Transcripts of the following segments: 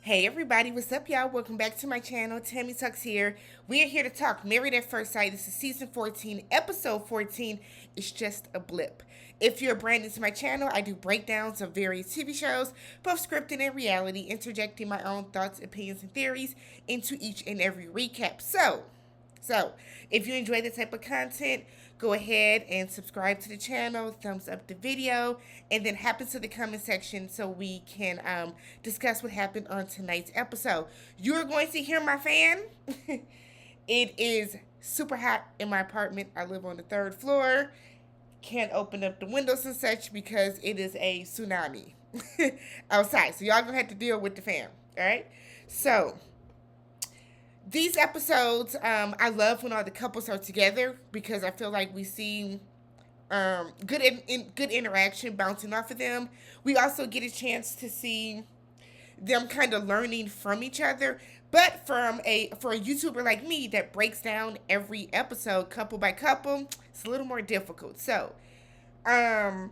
Hey everybody, what's up y'all? Welcome back to my channel. Tammy Tucks here. We are here to talk Married at First Sight. This is season 14, episode 14. It's just a blip. If you're brand new to my channel, I do breakdowns of various TV shows, both scripted and reality, interjecting my own thoughts, opinions, and theories into each and every recap. So, if you enjoy this type of content, go ahead and subscribe to the channel, thumbs up the video, and then hop into the comment section so we can discuss what happened on tonight's episode. You're going to hear my fan. It is super hot in my apartment. I live on the third floor. Can't open up the windows and such because it is a tsunami outside. So y'all gonna have to deal with the fan. All right. So these episodes, I love when all the couples are together because I feel like we see good interaction bouncing off of them. We also get a chance to see them kind of learning from each other. But for a YouTuber like me that breaks down every episode couple by couple, it's a little more difficult. So, um,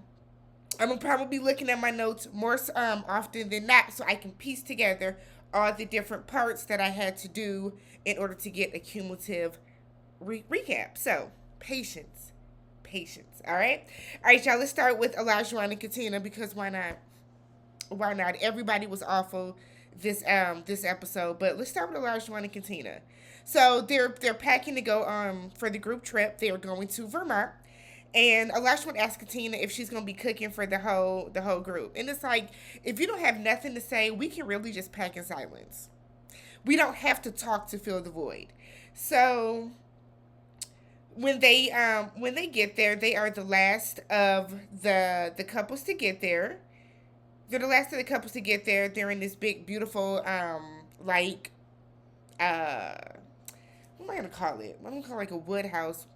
I'm gonna probably be looking at my notes more often than not, so I can piece together all the different parts that I had to do in order to get a cumulative recap. So, patience. All right, y'all. Let's start with Olajuwon and Katina because why not? Why not? Everybody was awful this episode, but let's start with Olajuwon and Katina. So they're packing to go for the group trip. They are going to Vermont, and Olajuwon asked Katina if she's gonna be cooking for the whole group. And it's like, if you don't have nothing to say, we can really just pack in silence. We don't have to talk to fill the void. So when they get there, they are the last of the couples to get there. They're the last of the couples to get there. They're in this big, beautiful, like, what am I gonna call it? I'm gonna call it like a wood house,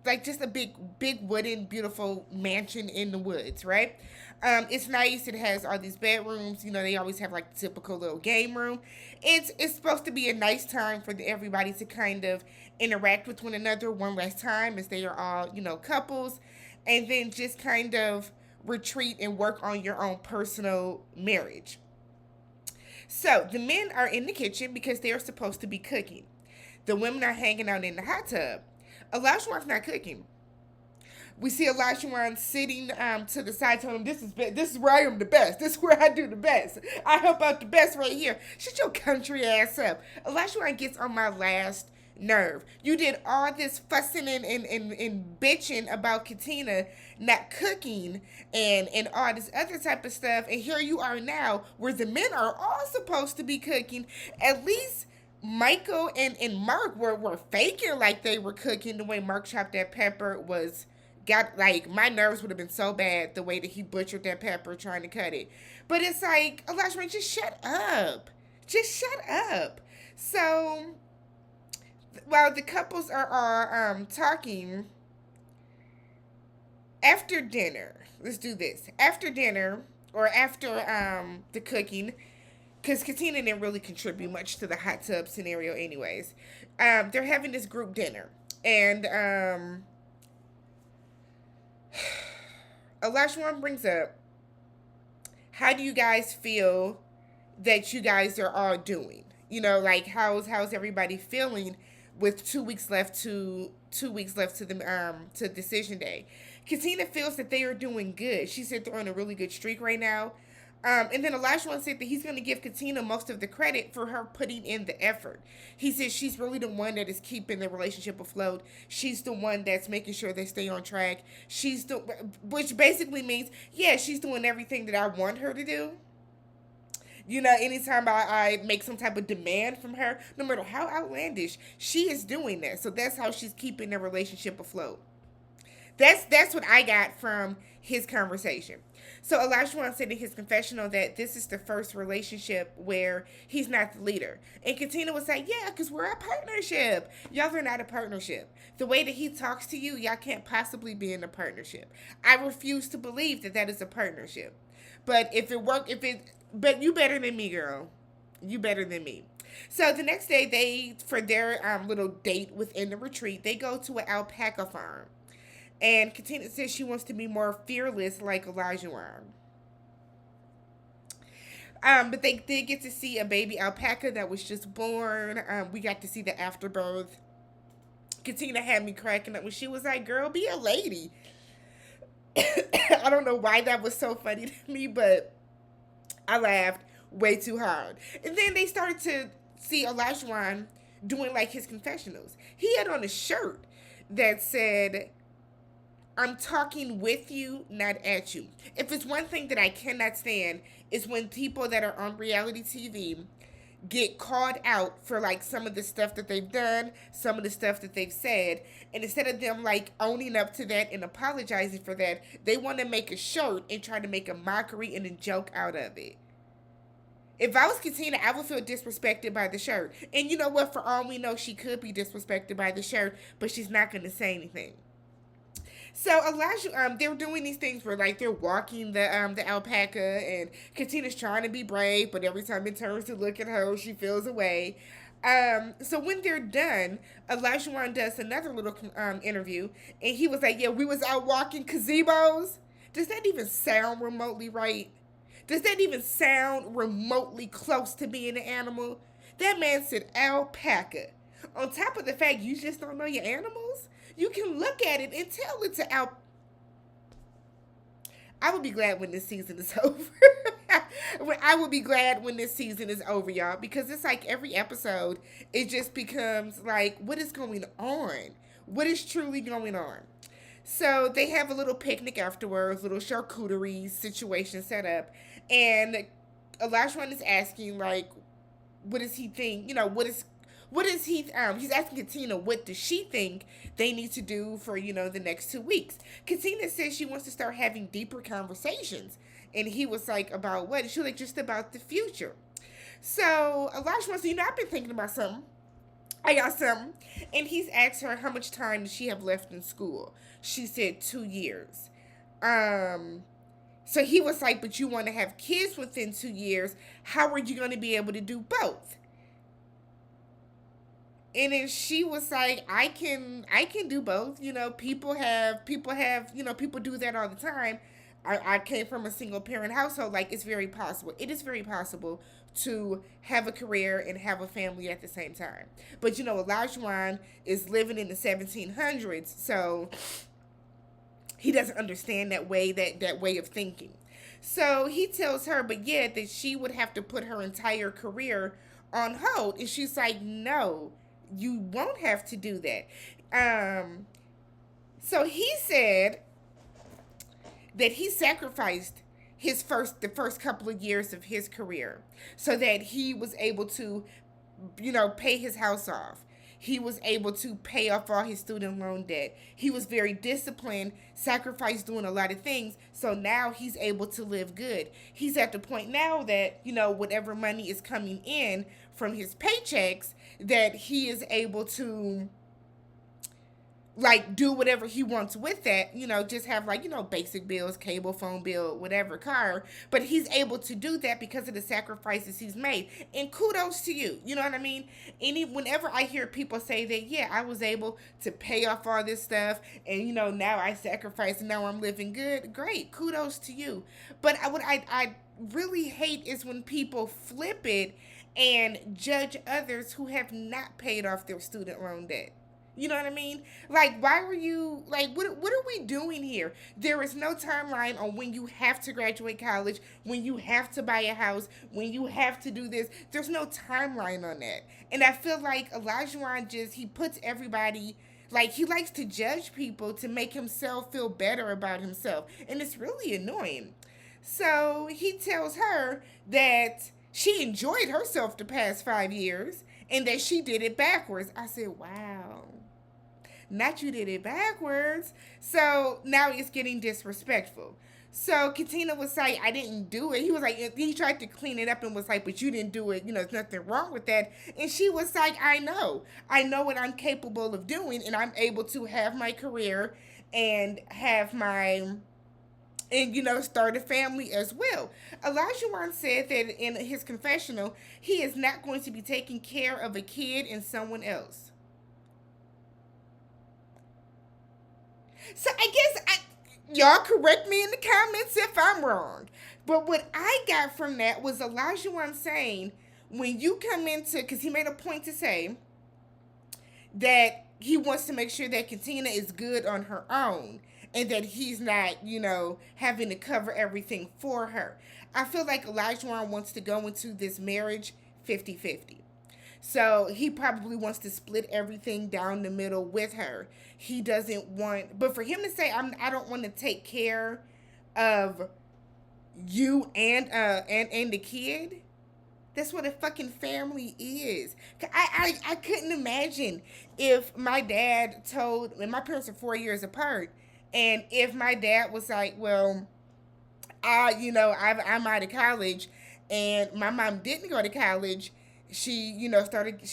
like just a big wooden, beautiful mansion in the woods, right? It's nice. It has all these bedrooms. You know, they always have like the typical little game room. It's supposed to be a nice time for everybody to kind of interact with one another one last time, as they are all couples, and then just kind of retreat and work on your own personal marriage. So the men are in the kitchen because they are supposed to be cooking. The women are hanging out in the hot tub. Olajuwon's not cooking. We see Olajuwon sitting to the side, telling him, "This is where I am the best. This is where I do the best. I help out the best right here. Shut your country ass up." Olajuwon gets on my last nerve. You did all this fussing and bitching about Katina not cooking and all this other type of stuff, and here you are now where the men are all supposed to be cooking. At least Michael and Mark were faking like they were cooking. The way Mark chopped that pepper was got like my nerves would have been so bad the way that he butchered that pepper trying to cut it. But it's like, Elijah, just shut up. Just shut up. So while the couples are talking after dinner, let's do this. After dinner or after the cooking, because Katina didn't really contribute much to the hot tub scenario, anyways. They're having this group dinner, and Olajuwon brings up, how do you guys feel that you guys are all doing? You know, like how's everybody feeling with 2 weeks left to the decision day? Katina feels that they are doing good. She said they're on a really good streak right now. And then Olajuwon said that he's going to give Katina most of the credit for her putting in the effort. He said she's really the one that is keeping the relationship afloat. She's the one that's making sure they stay on track. Which basically means, yeah, she's doing everything that I want her to do. You know, anytime I make some type of demand from her, no matter how outlandish, she is doing that. So that's how she's keeping the relationship afloat. That's what I got from his conversation. So Olajuwon said in his confessional that this is the first relationship where he's not the leader. And Katina was like, yeah, because we're a partnership. Y'all are not a partnership. The way that he talks to you, y'all can't possibly be in a partnership. I refuse to believe that is a partnership. But but you better than me, girl. You better than me. So the next day, for their little date within the retreat, they go to an alpaca farm. And Katina says she wants to be more fearless like Olajuwon. But they did get to see a baby alpaca that was just born. We got to see the afterbirth. Katina had me cracking up when she was like, "Girl, be a lady." I don't know why that was so funny to me, but I laughed way too hard. And then they started to see Olajuwon doing like his confessionals. He had on a shirt that said, "I'm talking with you, not at you." If it's one thing that I cannot stand, is when people that are on reality TV get called out for like some of the stuff that they've done, some of the stuff that they've said, and instead of them like owning up to that and apologizing for that, they want to make a shirt and try to make a mockery and a joke out of it. If I was Katina, I would feel disrespected by the shirt. And you know what? For all we know, she could be disrespected by the shirt, but she's not going to say anything. So Elijah, they're doing these things where like they're walking the alpaca, and Katina's trying to be brave, but every time it turns to look at her, she feels away. So when they're done, Elijah does another little interview, and he was like, "Yeah, we was out walking gazebos." Does that even sound remotely right? Does that even sound remotely close to being an animal? That man said alpaca. On top of the fact you just don't know your animals, you can look at it and tell it's an alpaca. I would be glad when this season is over. I would be glad when this season is over, y'all, because it's like every episode, it just becomes like, what is going on? What is truly going on? So they have a little picnic afterwards, little charcuterie situation set up, and Elijah is asking like, what does he think? You know, what is he? He's asking Katina what does she think they need to do for the next 2 weeks. Katina says she wants to start having deeper conversations, and he was like, about what? She was like, just about the future. So Elijah wants, I've been thinking about something. I got something. And he's asked her how much time does she have left in school. She said 2 years. So he was like, but you want to have kids within 2 years. How are you going to be able to do both? And then she was like, I can do both. People do that all the time. I came from a single parent household. Like, it's very possible. It is very possible to have a career and have a family at the same time. But Olajuwon is living in the 1700s, so he doesn't understand that way of thinking. So he tells her, but yeah, that she would have to put her entire career on hold, and she's like, no, you won't have to do that. So he said that he sacrificed the first couple of years of his career so that he was able to, pay his house off. He was able to pay off all his student loan debt. He was very disciplined, sacrificed doing a lot of things. So now he's able to live good. He's at the point now that, whatever money is coming in from his paychecks, that he is able to like do whatever he wants with that, just have like, basic bills, cable, phone bill, whatever, car. But he's able to do that because of the sacrifices he's made. And kudos to you. You know what I mean? Whenever I hear people say that, yeah, I was able to pay off all this stuff and, now I sacrifice and now I'm living good. Great. Kudos to you. But what I really hate is when people flip it and judge others who have not paid off their student loan debt. You know what I mean? Like, why were you, like, what are we doing here? There is no timeline on when you have to graduate college, when you have to buy a house, when you have to do this. There's no timeline on that. And I feel like Olajuwon he puts everybody, like, he likes to judge people to make himself feel better about himself. And it's really annoying. So he tells her that she enjoyed herself the past 5 years and that she did it backwards. I said, wow. Not you did it backwards. So now it's getting disrespectful. So Katina was like, I didn't do it. He was like, he tried to clean it up and was like, but you didn't do it. There's nothing wrong with that. And she was like, I know what I'm capable of doing, and I'm able to have my career and have my, and start a family as well. Olajuwon said that in his confessional, he is not going to be taking care of a kid and someone else. So I guess Y'all correct me in the comments if I'm wrong. But what I got from that was Olajuwon saying, when you come into, because he made a point to say that he wants to make sure that Katina is good on her own and that he's not, having to cover everything for her. I feel like Olajuwon wants to go into this marriage 50-50. So he probably wants to split everything down the middle with her. He doesn't want, but for him to say, I don't want to take care of you and the kid. That's what a fucking family is. I couldn't imagine if my dad told, and my parents are 4 years apart, and if my dad was like, well, I'm out of college, and my mom didn't go to college. She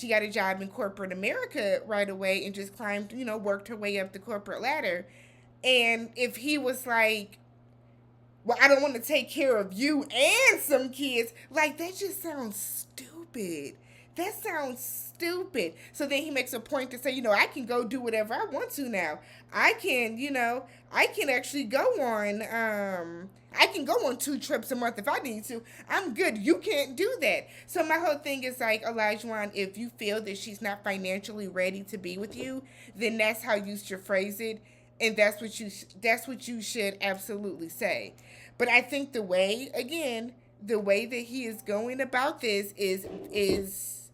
got a job in corporate America right away and just climbed, worked her way up the corporate ladder. And if he was like, well, I don't want to take care of you and some kids, like, that just sounds stupid. That sounds stupid. So then he makes a point to say, I can go do whatever I want to now. I can actually go on, I can go on 2 trips a month if I need to. I'm good. You can't do that. So my whole thing is like, Olajuwon, if you feel that she's not financially ready to be with you, then that's how you should phrase it, and that's what you should absolutely say. But I think the way that he is going about this is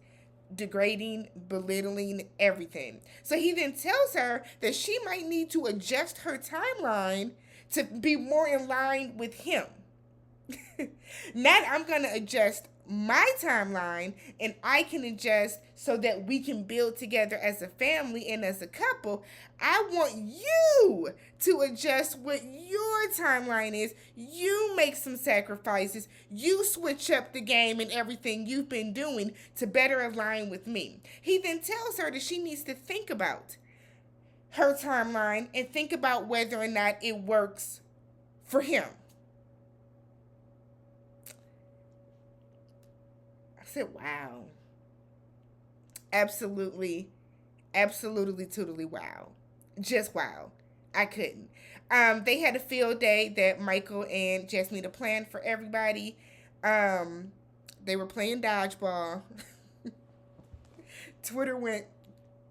degrading, belittling everything. So he then tells her that she might need to adjust her timeline to be more in line with him. Not, I'm going to adjust my timeline and I can adjust so that we can build together as a family and as a couple. I want you to adjust what your timeline is. You make some sacrifices. You switch up the game and everything you've been doing to better align with me. He then tells her that she needs to think about her timeline and think about whether or not it works for him. I said, wow. Absolutely, totally wow. Just wow. I couldn't. They had a field day that Michael and Jasmine planned for everybody. They were playing dodgeball. Twitter went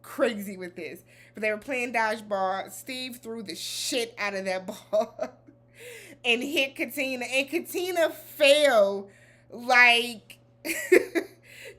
crazy with this. But they were playing dodgeball. Steve threw the shit out of that ball and hit Katina. And Katina fell like...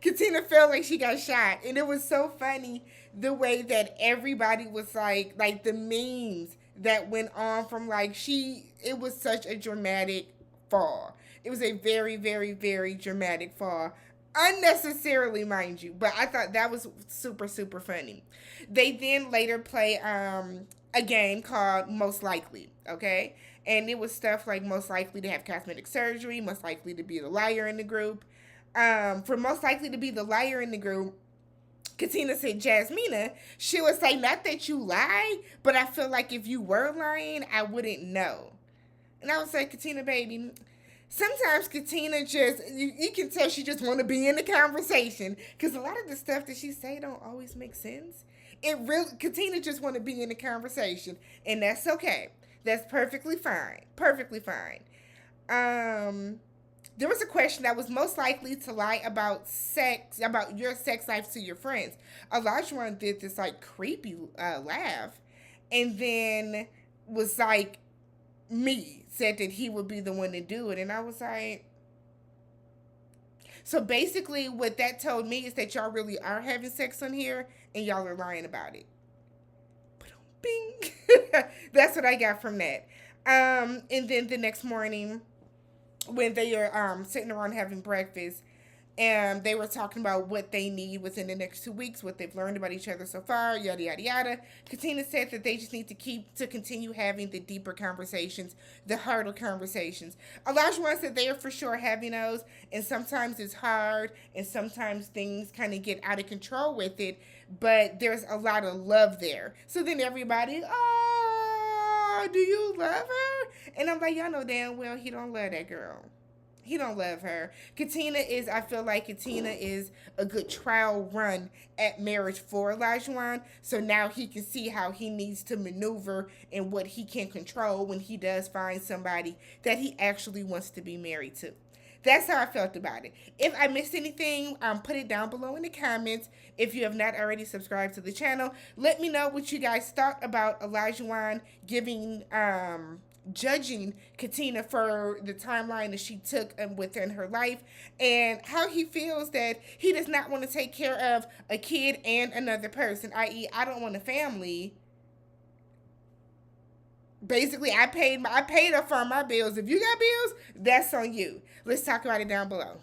Katina felt like she got shot. And it was so funny the way that everybody was like the memes that went on from it was such a dramatic fall. It was a very, very, very dramatic fall. Unnecessarily, mind you. But I thought that was super, super funny. They then later play a game called Most Likely, okay? And it was stuff like most likely to have cosmetic surgery, most likely to be the liar in the group. For most likely to be the liar in the group, Katina said, Jasmina, she was like, not that you lie, but I feel like if you were lying, I wouldn't know. And I was like, Katina, baby, sometimes Katina just, you can tell she just want to be in the conversation, because a lot of the stuff that she say don't always make sense. Katina just want to be in the conversation, and that's okay. That's perfectly fine. Perfectly fine. There was a question that was most likely to lie about your sex life to your friends. Olajuwon did this creepy laugh, and then was like, said that he would be the one to do it, and I was like, so basically what that told me is that y'all really are having sex on here, and y'all are lying about it. Bing. That's what I got from that. And then the next morning, when they are sitting around having breakfast, and they were talking about what they need within the next 2 weeks, what they've learned about each other so far, yada, yada, yada. Katina said that they just need to continue having the deeper conversations, the harder conversations. Olajuwon said they are for sure having those, and sometimes it's hard, and sometimes things kind of get out of control with it, but there's a lot of love there. So then everybody, oh, do you love her? And I'm like, y'all know damn well he don't love that girl. He don't love her. Katina is, I feel like Katina is a good trial run at marriage for Olajuwon. So now he can see how he needs to maneuver and what he can control when he does find somebody that he actually wants to be married to. That's how I felt about it. If I missed anything, put it down below in the comments. If you have not already subscribed to the channel, let me know what you guys thought about Olajuwon giving judging Katina for the timeline that she took within her life, and how he feels that he does not want to take care of a kid and another person, i.e., I don't want a family. Basically, I paid up for my bills. If you got bills, that's on you. Let's talk about it down below.